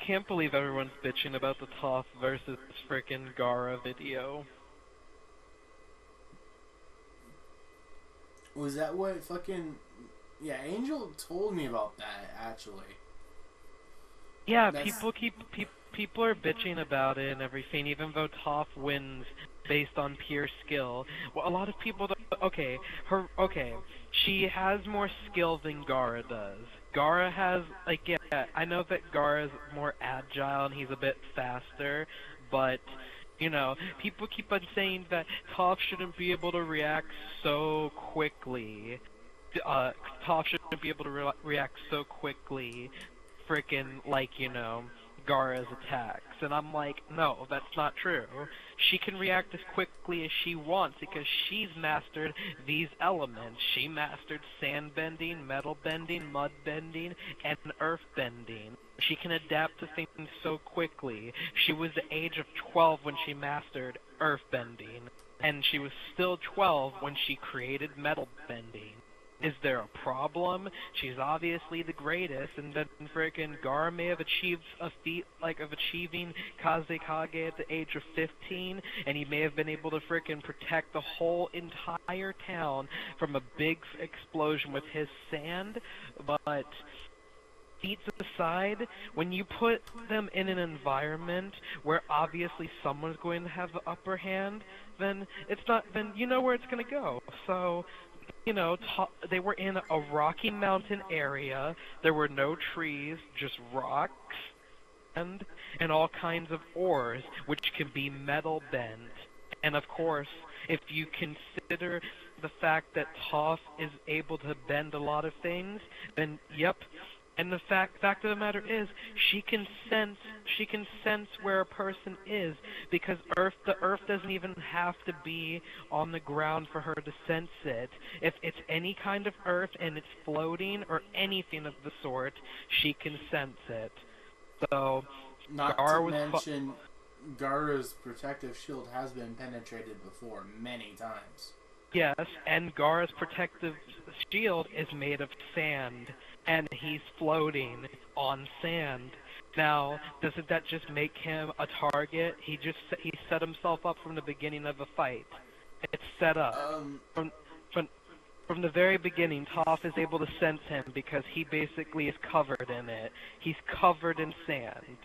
can't believe everyone's bitching about the Toph versus frickin' Gaara video. Was that what fucking... Yeah, Angel told me about that, actually. Yeah, people are bitching about it and everything, even though Toph wins based on pure skill. Well, a lot of people don't... Okay, she has more skill than Gaara does. Gaara has, like, yeah, I know that Gaara is more agile and he's a bit faster, but, you know, people keep on saying that Toph shouldn't be able to react so quickly. Toph shouldn't be able to react so quickly, frickin', like, you know, Gaara's attacks. And I'm like, no, that's not true. She can react as quickly as she wants because she's mastered these elements. She mastered sand bending, metal bending, mud bending, and earth bending. She can adapt to things so quickly. She was the age of 12 when she mastered earth bending, and she was still 12 when she created metal bending. Is there a problem? She's obviously the greatest, and then frickin' Gaara may have achieved a feat like of achieving Kazekage at the age of 15, and he may have been able to frickin' protect the whole entire town from a big explosion with his sand, but feats aside, when you put them in an environment where obviously someone's going to have the upper hand, then it's not, then you know where it's gonna go. So, you know, they were in a rocky mountain area. There were no trees, just rocks and all kinds of ores, which can be metal bent. And of course, if you consider the fact that Toph is able to bend a lot of things, then yep. And the fact of the matter is, she can sense where a person is, because the earth doesn't even have to be on the ground for her to sense it. If it's any kind of earth and it's floating or anything of the sort, she can sense it. So, not to mention, Gaara's protective shield has been penetrated before many times. Yes, and Gaara's protective shield is made of sand, and he's floating on sand. Now, doesn't that just make him a target? He set himself up from the beginning of the fight. It's set up. From the very beginning, Toph is able to sense him because he basically is covered in it. He's covered in sand.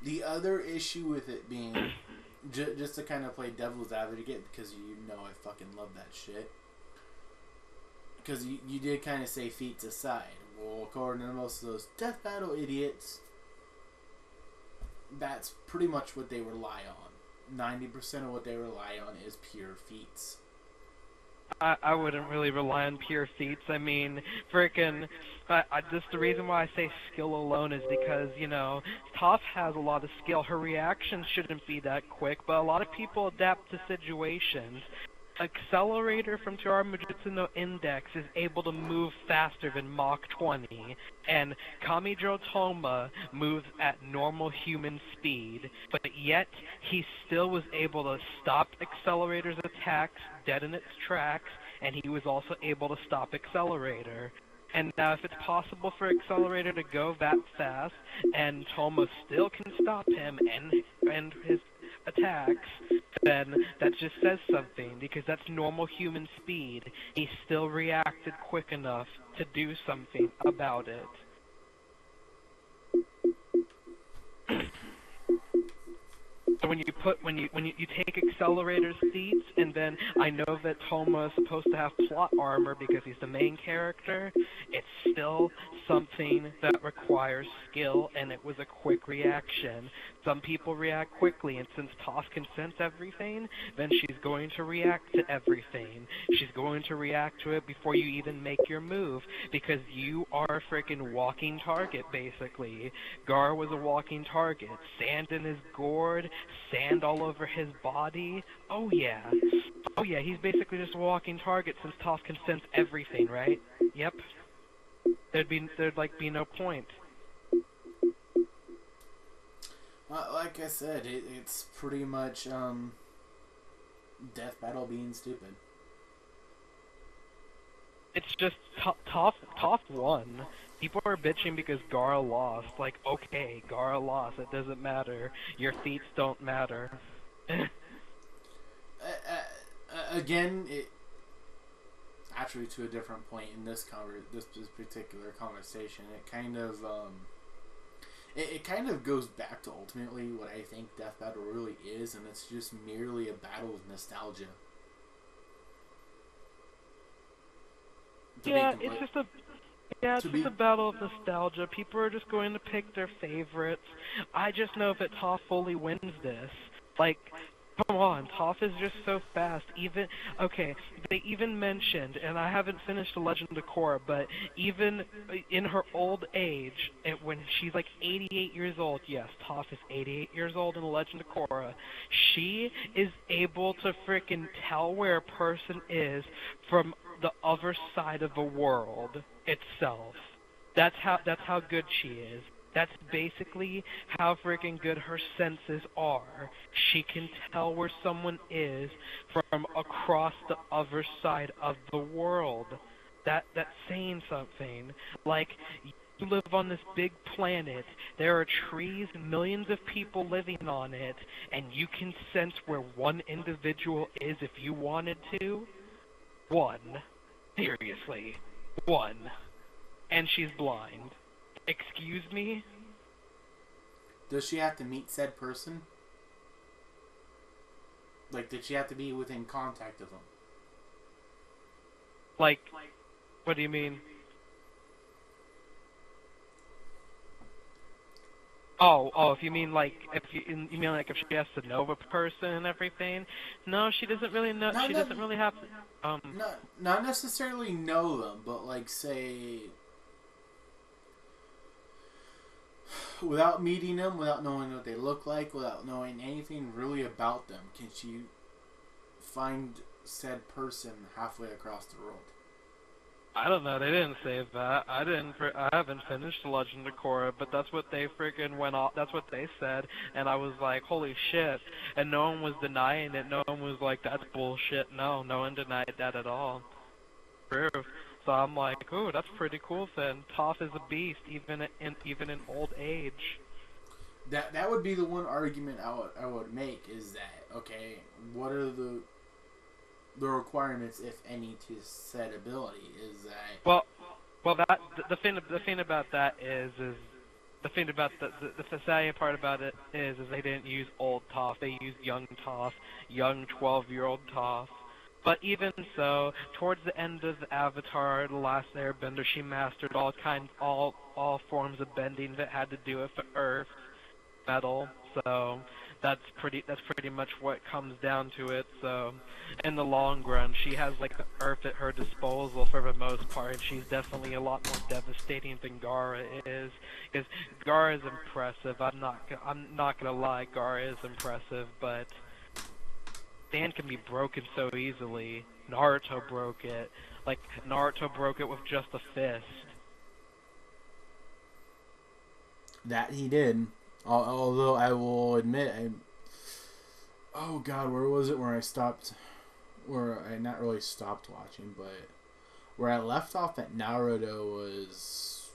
The other issue with it being, just to kind of play devil's advocate, because you know I fucking love that shit. Because you did kind of say feats aside. Well, according to most of those Death Battle idiots, that's pretty much what they rely on. 90% of what they rely on is pure feats. I wouldn't really rely on pure feats. I mean, frickin', just the reason why I say skill alone is because, you know, Toph has a lot of skill. Her reactions shouldn't be that quick, but a lot of people adapt to situations. Accelerator from Chara Mujutsu no Index is able to move faster than Mach 20, and Kamijo Toma moves at normal human speed, but yet he still was able to stop Accelerator's attacks dead in its tracks, and he was also able to stop Accelerator. And now if it's possible for Accelerator to go that fast, and Toma still can stop him and his attacks, then that just says something, because that's normal human speed. He still reacted quick enough to do something about it. So when you take Accelerator's feats, and then I know that Toma is supposed to have plot armor because he's the main character, it's still something that requires skill, and it was a quick reaction. Some people react quickly, and since Toph can sense everything, then she's going to react to everything. She's going to react to it before you even make your move, because you are a freaking walking target, basically. Gaara was a walking target. Sand in his gourd, sand all over his body. Oh yeah, he's basically just a walking target since Toph can sense everything, right? Yep. There'd be no point. Like I said, it's pretty much Death Battle being stupid. It's just Toph won. People are bitching because Gaara lost. Like, okay, Gaara lost. It doesn't matter. Your feats don't matter. Again, it actually to a different point in this particular conversation. It kind of it kind of goes back to ultimately what I think Death Battle really is, and it's just merely a battle of nostalgia. It's just a battle of nostalgia. People are just going to pick their favorites. I just know that Toph fully wins this. Like, come on, Toph is just so fast. They even mentioned, and I haven't finished The Legend of Korra, but even in her old age, when she's like 88 years old, yes, Toph is 88 years old in The Legend of Korra, she is able to frickin' tell where a person is from the other side of the world itself. That's how good she is. That's basically how freaking good her senses are. She can tell where someone is from across the other side of the world. That's saying something. Like, you live on this big planet, there are trees, millions of people living on it, and you can sense where one individual is if you wanted to? One. Seriously. One. And she's blind. Excuse me? Does she have to meet said person? Like, did she have to be within contact of them? Like, what do you mean? If you mean like, you mean like if she has to know the person and everything? No, she doesn't really know. She doesn't really have to. Not necessarily know them, but like say, without meeting them, without knowing what they look like, without knowing anything really about them, can she find said person halfway across the world? I don't know. They didn't say that. I haven't finished The Legend of Korra, but that's what they freaking went off. That's what they said, and I was like, holy shit! And no one was denying it. No one was like, that's bullshit. No one denied that at all. True. So I'm like, ooh, that's pretty cool. Then Toph is a beast, even in old age. That would be the one argument I would make is that okay, what are the requirements, if any, to said ability? Is that that the thing about that is the thing about the salient part about it is they didn't use old Toph, they used young Toph, young 12-year-old Toph. But even so, towards the end of the Avatar, The Last Airbender, she mastered all forms of bending that had to do with the earth, metal. So that's pretty much what comes down to it. So in the long run, she has like the earth at her disposal for the most part, and she's definitely a lot more devastating than Gaara is. Because Gaara is impressive. I'm not gonna lie, Gaara is impressive, but sand can be broken so easily. Naruto broke it. Like, Naruto broke it with just a fist. That he did. Although I will admit, oh god, where was it where I stopped? Where I not really stopped watching, but where I left off at Naruto was,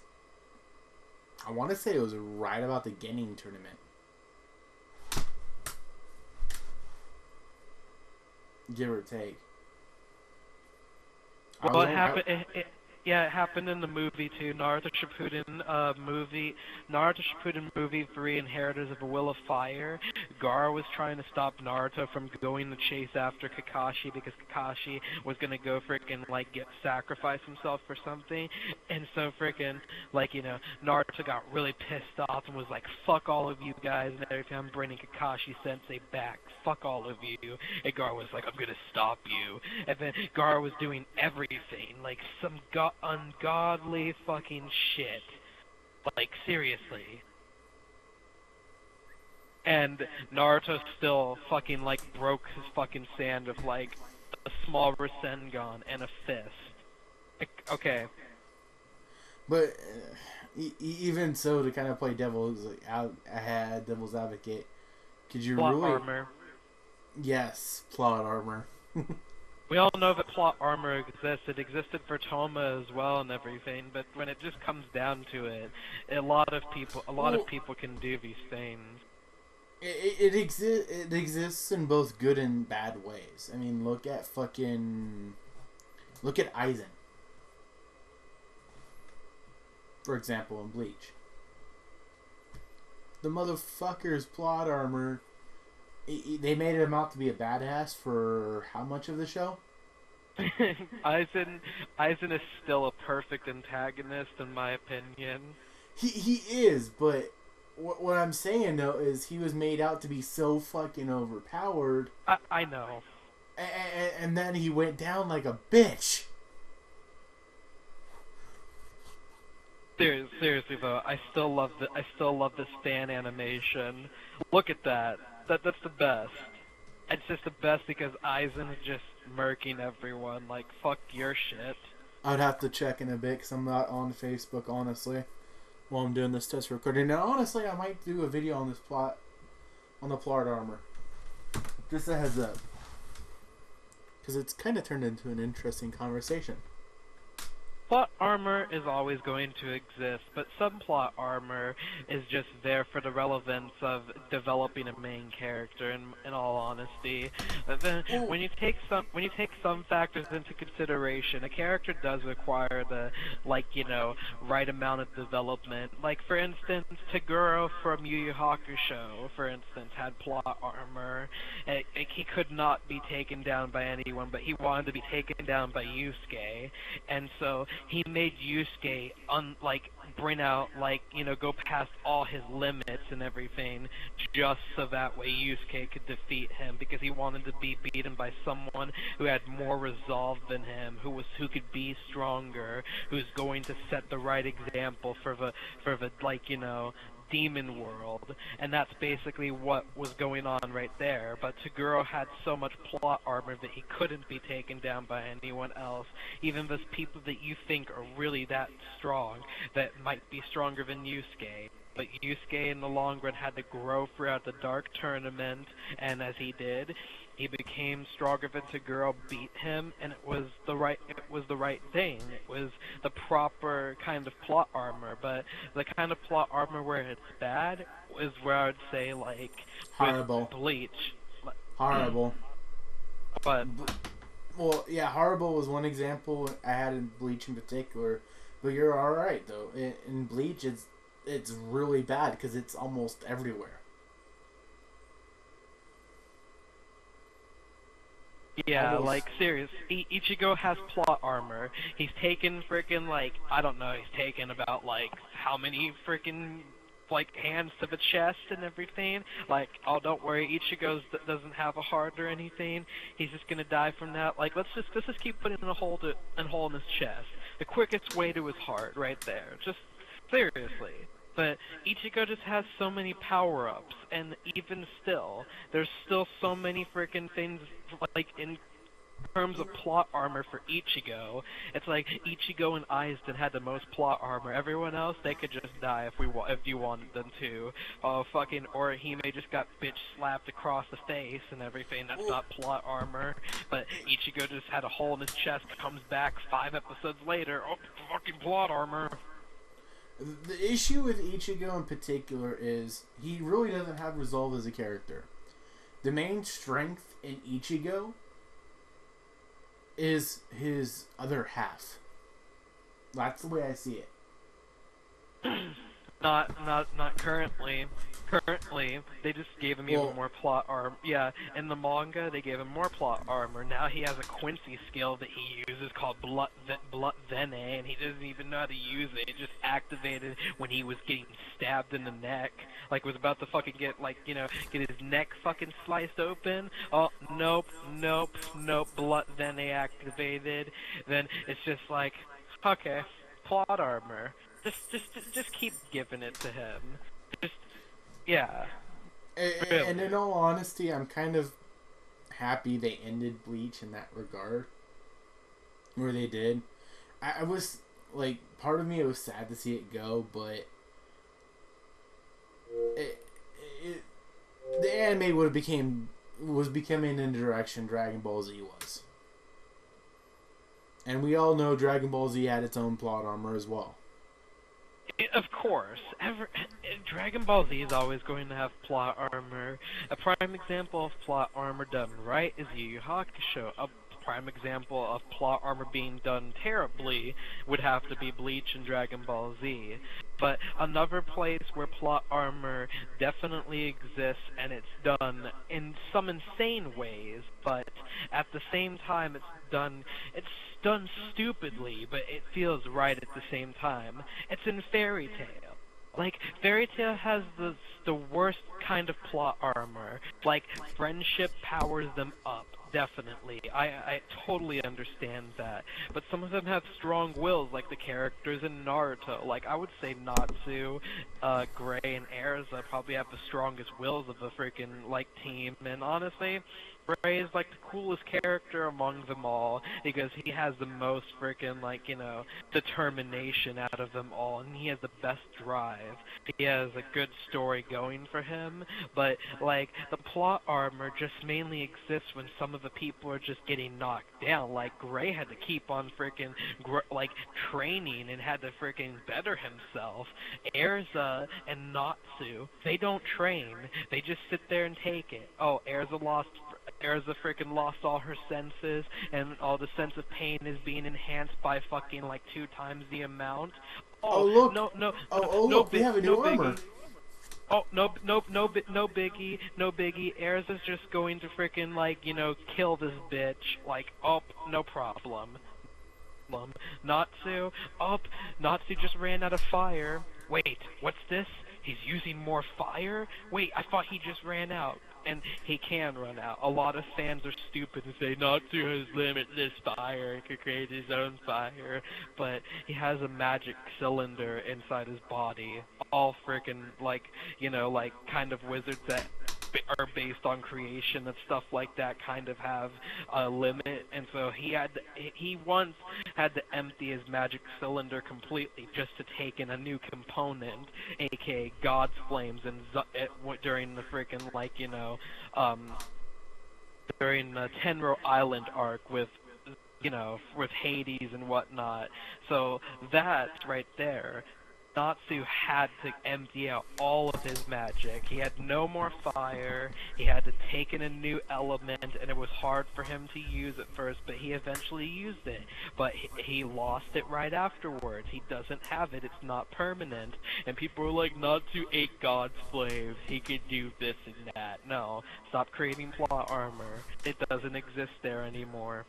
I want to say it was right about the Genin tournament. Give or take. Well, it happened in the movie too. Naruto Shippuden movie 3, Inheritors of the Will of Fire. Gaara was trying to stop Naruto from going to chase after Kakashi because Kakashi was gonna go frickin' like sacrifice himself for something, and so frickin' Naruto got really pissed off and was like, "Fuck all of you guys," and every time I'm bringing Kakashi Sensei back, fuck all of you. And Gaara was like, "I'm gonna stop you," and then Gaara was doing everything like some ungodly fucking shit. Like, seriously. And Naruto still fucking, like, broke his fucking sand with, like, a small Rasengan and a fist. Okay. But, even so, to kind of play devil's advocate, could you plot really... armor. Yes, plot armor. We all know that plot armor exists. It existed for Toma as well and everything, but when it just comes down to it, a lot of people can do these things. It exists in both good and bad ways. I mean, look at Aizen, for example, in Bleach. The motherfucker's plot armor. They made him out to be a badass for how much of the show? Aizen is still a perfect antagonist in my opinion. He is, but what I'm saying though is he was made out to be so fucking overpowered. I know. And then he went down like a bitch. Seriously though, I still love the Stan animation. Look at that. That's the best. It's just the best because Aizen is just murking everyone. Like, fuck your shit. I'd have to check in a bit because I'm not on Facebook, honestly, while I'm doing this test recording. Now, honestly, I might do a video on the plot armor. Just a heads up. Because it's kind of turned into an interesting conversation. Plot armor is always going to exist, but subplot armor is just there for the relevance of developing a main character. In all honesty, but then when you take some factors into consideration, a character does require the right amount of development. Like for instance, Toguro from Yu Hakusho, for instance, had plot armor. He could not be taken down by anyone, but he wanted to be taken down by Yusuke, and so he made Yusuke bring out go past all his limits and everything, just so that way Yusuke could defeat him, because he wanted to be beaten by someone who had more resolve than him, who could be stronger, who's going to set the right example for the demon world. And that's basically what was going on right there. But Toguro had so much plot armor that he couldn't be taken down by anyone else, even those people that you think are really that strong, that might be stronger than Yusuke. But Yusuke in the long run had to grow throughout the Dark Tournament, and as he did, he became stronger than Toguro, beat him, and it was the right thing. It was the proper kind of plot armor. But the kind of plot armor where it's bad is where I would say horrible. Bleach. Horrible. But well, yeah, horrible was one example I had in Bleach in particular. But you're all right though. In Bleach, it's really bad because it's almost everywhere. Yeah, serious. Ichigo has plot armor. He's taken frickin' I don't know, he's taken about how many frickin' hands to the chest and everything. Oh, don't worry, Ichigo doesn't have a heart or anything. He's just gonna die from that. Let's just keep putting a hole in his chest. The quickest way to his heart, right there. Just seriously. But Ichigo just has so many power-ups, and even still, there's still so many freaking things, in terms of plot armor for Ichigo. It's Ichigo and Aizen had the most plot armor. Everyone else, they could just die if you wanted them to. Orihime just got bitch slapped across the face and everything. That's not plot armor. But Ichigo just had a hole in his chest, comes back 5 episodes later, oh, fucking plot armor. The issue with Ichigo in particular is he really doesn't have resolve as a character. The main strength in Ichigo is his other half. That's the way I see it. Not currently. Currently, they just gave him even more plot armor. Yeah, in the manga, they gave him more plot armor. Now he has a Quincy skill that he uses called Blood Vene, and he doesn't even know how to use it. It just activated when he was getting stabbed in the neck. Was about to fucking get his neck fucking sliced open. Oh, nope. Blood Vene activated. Then it's just okay, plot armor. Just keep giving it to him. Yeah. And in all honesty, I'm kind of happy they ended Bleach in that regard. Where they did. I was, part of me, it was sad to see it go, but the anime was becoming in the direction Dragon Ball Z was. And we all know Dragon Ball Z had its own plot armor as well. Of course, Dragon Ball Z is always going to have plot armor. A prime example of plot armor done right is Yu Hakusho. A prime example of plot armor being done terribly would have to be Bleach and Dragon Ball Z. But another place where plot armor definitely exists, and it's done in some insane ways, but at the same time it's done stupidly, but it feels right at the same time. It's in Fairy Tail. Like, Fairy Tail has the worst kind of plot armor. Like, friendship powers them up, definitely. I totally understand that. But some of them have strong wills, like the characters in Naruto. Like, I would say Natsu, Gray, and Erza probably have the strongest wills of the freaking, like, team. And honestly, Gray is like the coolest character among them all because he has the most freaking, like, you know, determination out of them all, and he has the best drive. He has a good story going for him, but like the plot armor just mainly exists when some of the people are just getting knocked down. Like Gray had to keep on freaking like training and had to freaking better himself. Erza and Natsu, they don't train. They just sit there and take it. Oh, Erza freaking lost all her senses, and all the sense of pain is being enhanced by fucking like 2 times the amount. Oh look! Look, they have a new armor. Oh, no biggie. Erza's just going to freaking, like, you know, kill this bitch. Like, oh, no problem. Natsu just ran out of fire. Wait, what's this? He's using more fire? Wait, I thought he just ran out. And he can run out. A lot of fans are stupid and say Natsu has limitless fire and can create his own fire, but he has a magic cylinder inside his body. All freaking, like, you know, like kind of wizards that are based on creation and stuff like that kind of have a limit, and so he once had to empty his magic cylinder completely just to take in a new component, aka God's Flames, and during the freaking, like, you know, during the Tenro Island arc with, you know, with Hades and whatnot. So that right there, Natsu had to empty out all of his magic. He had no more fire, he had to take in a new element, and it was hard for him to use at first, but he eventually used it. But he lost it right afterwards. He doesn't have it, it's not permanent. And people were like, Natsu ate God's Flames, he could do this and that. No, stop creating plot armor. It doesn't exist there anymore.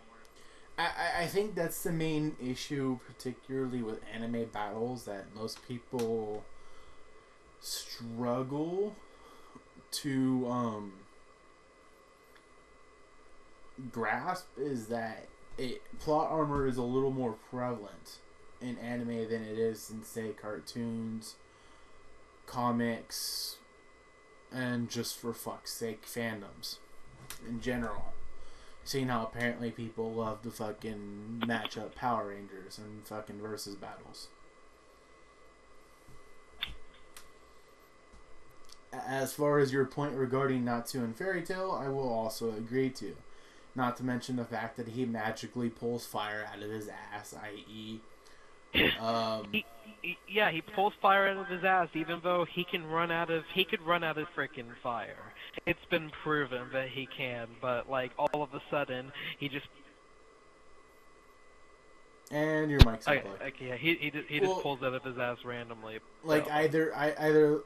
I think that's the main issue, particularly with anime battles, that most people struggle to grasp, is that plot armor is a little more prevalent in anime than it is in, say, cartoons, comics, and just for fuck's sake, fandoms in general. Seeing how apparently people love to fucking match up Power Rangers and fucking versus battles. As far as your point regarding Natsu and Fairy Tail, I will also agree to. Not to mention the fact that he magically pulls fire out of his ass, i.e. He pulls fire out of his ass, even though he could run out of freaking fire. It's been proven that he can, but like all of a sudden he just. And your mic's not like, yeah, he just pulls out of his ass randomly. Like so. either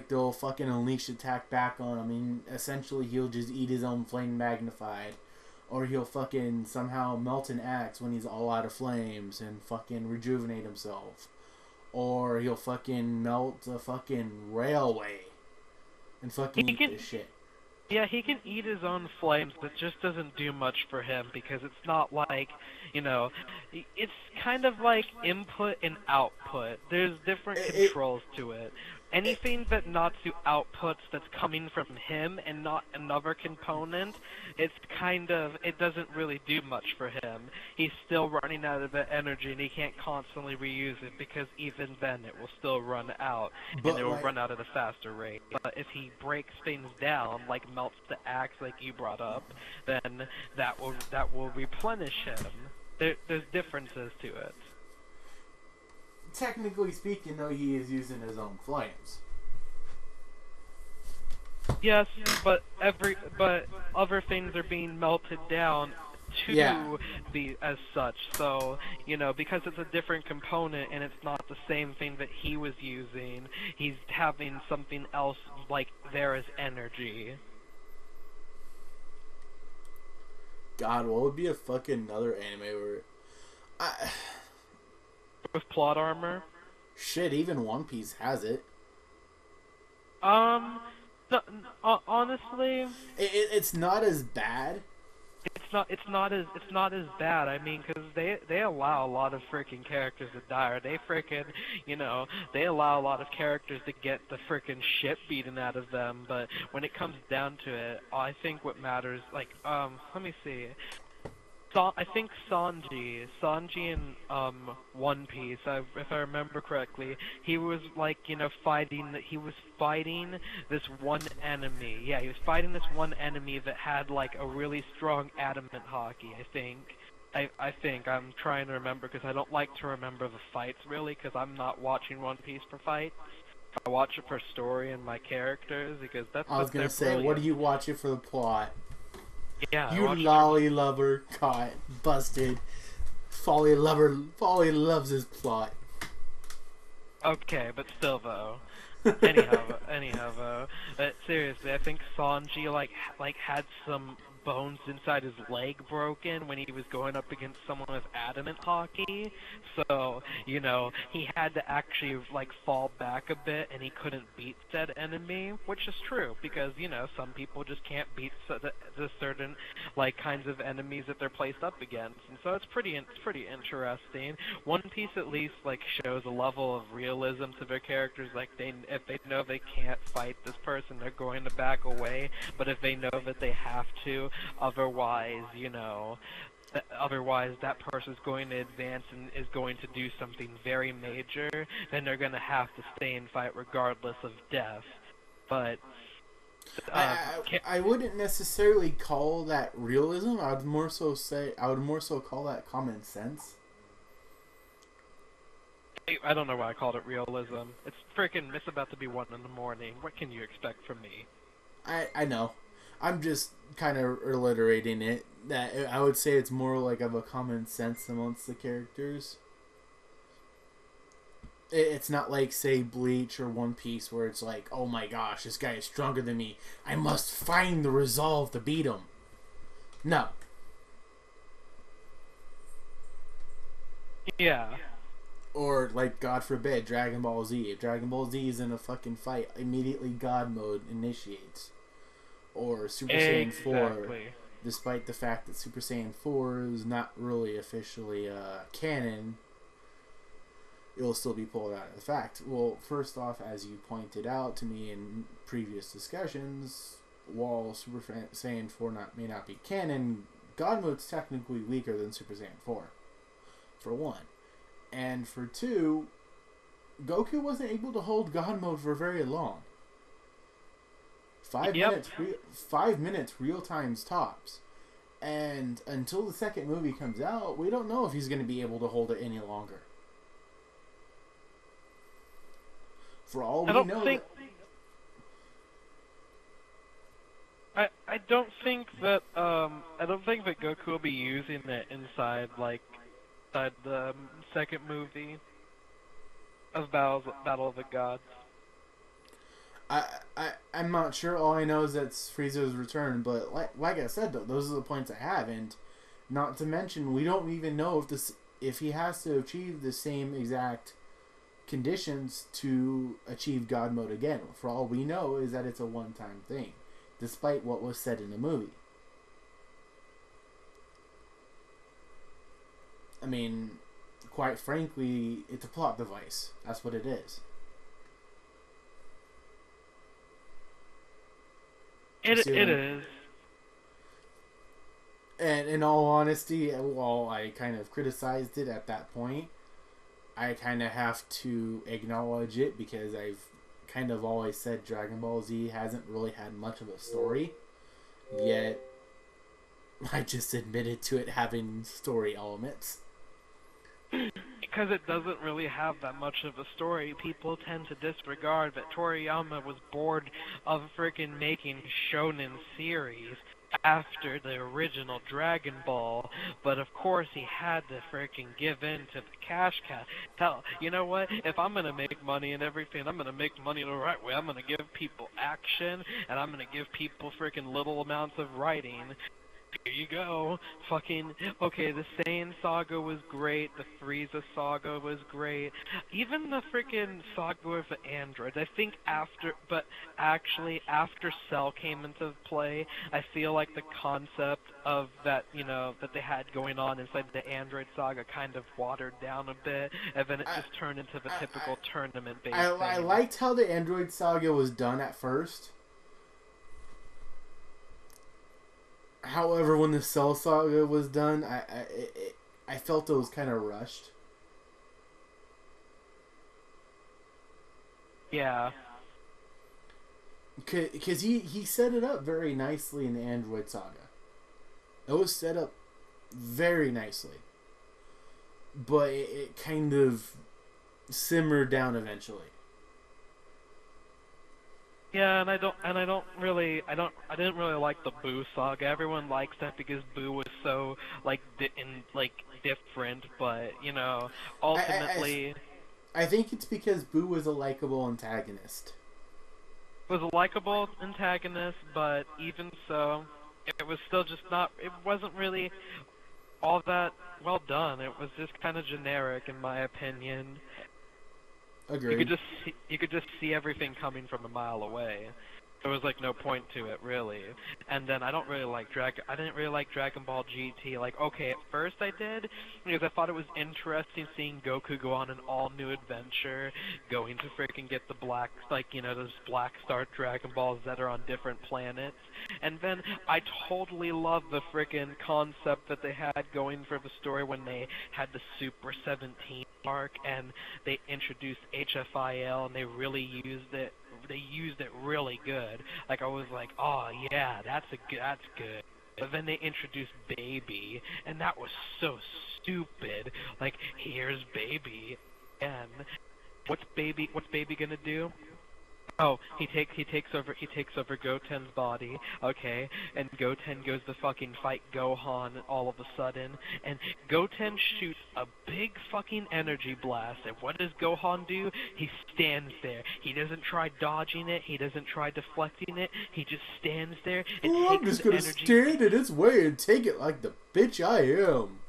they'll fucking unleash attack back on him. I mean, essentially he'll just eat his own flame magnified. Or he'll fucking somehow melt an axe when he's all out of flames and fucking rejuvenate himself. Or he'll fucking melt a fucking railway and fucking eat this shit. Yeah, he can eat his own flames, but just doesn't do much for him because it's not like, you know, it's kind of like input and output. There's different controls to it. Anything that Natsu outputs that's coming from him and not another component, it's kind of, it doesn't really do much for him. He's still running out of the energy and he can't constantly reuse it because even then it will still run out, and it will run out at a faster rate. But if he breaks things down, like melts the axe like you brought up, then that will replenish him. there's differences to it. Technically speaking, though, he is using his own flames. Yes, but other things are being melted down to be as such. So, because it's a different component and it's not the same thing that he was using, he's having something else like there as energy. God, what would be a fucking another anime where... With plot armor? Shit, even One Piece has it. Honestly, it's not as bad. It's not as bad. I mean, because they allow a lot of freaking characters to die, or they freaking, they allow a lot of characters to get the freaking shit beaten out of them. But when it comes down to it, I think what matters, like, let me see. I think Sanji in One Piece, if I remember correctly, he was like, he was fighting this one enemy. Yeah, he was fighting this one enemy that had like a really strong adamant hockey, I think. I think I'm trying to remember because I don't like to remember the fights really because I'm not watching One Piece for fights. I watch it for story and my characters because that's. I was gonna say, brilliant. What do you watch it for the plot? Yeah, you lolly lover, caught, busted. Fally loves his plot. Okay, but still though. anyhow though. Seriously, I think Sanji like had some bones inside his leg broken when he was going up against someone with adamant hockey. So, he had to actually like fall back a bit and he couldn't beat said enemy, which is true because, some people just can't beat the certain like kinds of enemies that they're placed up against. And so it's pretty interesting. One Piece at least like shows a level of realism to their characters, like if they know they can't fight this person, they're going to back away, but if they know that they have to, otherwise that person's going to advance and is going to do something very major, then they're going to have to stay and fight regardless of death. But I wouldn't necessarily call that realism. I would more so call that common sense. I don't know why I called it realism. It's about to be 1 in the morning. What can you expect from me? I know. I'm just kind of alliterating it. That I would say it's more like of a common sense amongst the characters. It's not like, say, Bleach or One Piece where it's like, oh my gosh, this guy is stronger than me. I must find the resolve to beat him. No. Yeah. Or, like, God forbid, Dragon Ball Z. If Dragon Ball Z is in a fucking fight, immediately God mode initiates. Or Super Saiyan 4, despite the fact that Super Saiyan 4 is not really officially canon, it will still be pulled out of the fact. Well, first off, as you pointed out to me in previous discussions, while Super Saiyan 4 may not be canon, God mode's technically weaker than Super Saiyan 4, for one. And for two, Goku wasn't able to hold God mode for very long. 5 minutes real times tops. And until the second movie comes out, we don't know if he's going to be able to hold it any longer. For all we know... I don't think that Goku will be using it inside the second movie of Battle of the Gods. I'm not sure. All I know is that's Frieza's return, but like I said, though, those are the points I have, and not to mention we don't even know if he has to achieve the same exact conditions to achieve God mode again. For all we know is that it's a one-time thing, despite what was said in the movie. I mean, quite frankly, it's a plot device. That's what it is. It is. And in all honesty, while I kind of criticized it at that point, I kind of have to acknowledge it because I've kind of always said Dragon Ball Z hasn't really had much of a story. Yet, I just admitted to it having story elements. Because it doesn't really have that much of a story, people tend to disregard that Toriyama was bored of freaking making shonen series after the original Dragon Ball, but of course he had to freaking give in to the cash cow. Hell, you know what? If I'm gonna make money and everything, I'm gonna make money the right way. I'm gonna give people action, and I'm gonna give people freaking little amounts of writing. Here you go. Fucking, okay, the Saiyan saga was great, the Frieza saga was great, even the freaking saga with the androids, I think after Cell came into play, I feel like the concept of that, that they had going on inside the android saga kind of watered down a bit, and then it just turned into the typical tournament-based thing. I liked how the android saga was done at first. However, when the Cell saga was done, I felt it was kind of rushed. Yeah. Because he set it up very nicely in the Android saga. It was set up very nicely. But it kind of simmered down eventually. Yeah, and I didn't really like the Boo saga. Everyone likes that because Boo was so different, but ultimately, I think it's because Boo was a likable antagonist. Was a likable antagonist, but even so, it was still just not. It wasn't really all that well done. It was just kind of generic, in my opinion. Agreed. You could just see everything coming from a mile away. There was no point to it really. And then I didn't really like Dragon Ball GT. Okay, at first I did because I thought it was interesting seeing Goku go on an all new adventure, going to freaking get the black those black star Dragon Balls that are on different planets. And then I totally love the freaking concept that they had going for the story when they had the Super 17 arc and they introduced HFIL and they really used it. They used it really good. I was like, oh yeah, that's good. But then they introduced Baby, and that was so stupid. Here's Baby, and what's Baby gonna do? Oh, he takes over Goten's body, okay, and Goten goes to fucking fight Gohan all of a sudden, and Goten shoots a big fucking energy blast, and what does Gohan do? He stands there. He doesn't try dodging it, he doesn't try deflecting it, he just stands there and takes I'm just gonna stand in its way and take it like the bitch I am.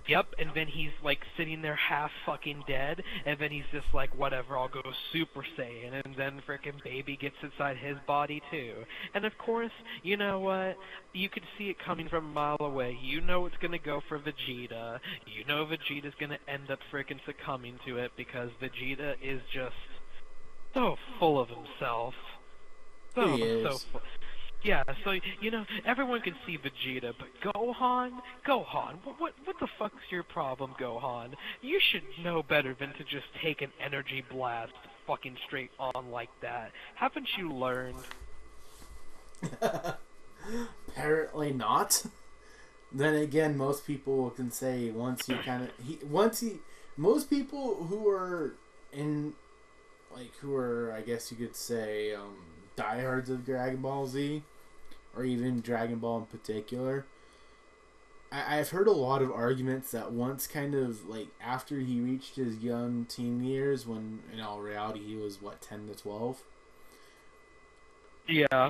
Yep, and then he's sitting there half fucking dead, and then he's just whatever, I'll go Super Saiyan, and then frickin' Baby gets inside his body too. And of course, you know what? You could see it coming from a mile away. You know it's gonna go for Vegeta. You know Vegeta's gonna end up frickin' succumbing to it because Vegeta is just so full of himself. He is. Yeah, so, everyone can see Vegeta, but Gohan, what the fuck's your problem, Gohan? You should know better than to just take an energy blast fucking straight on like that. Haven't you learned? Apparently not. Then again, most people can say most people who are I guess you could say, diehards of Dragon Ball Z, or even Dragon Ball in particular, I've heard a lot of arguments that once after he reached his young teen years, when in all reality he was 10 to 12. Yeah.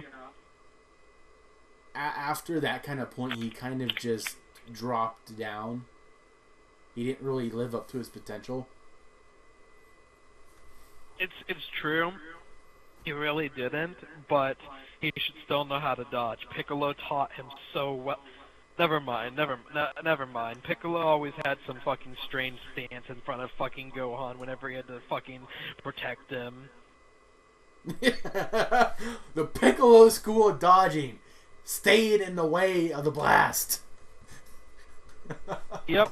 After that kind of point, he kind of just dropped down. He didn't really live up to his potential. It's true. He really didn't, but he should still know how to dodge. Piccolo taught him so well. Never mind. Piccolo always had some fucking strange stance in front of fucking Gohan whenever he had to fucking protect him. The Piccolo school of dodging stayed in the way of the blast. Yep.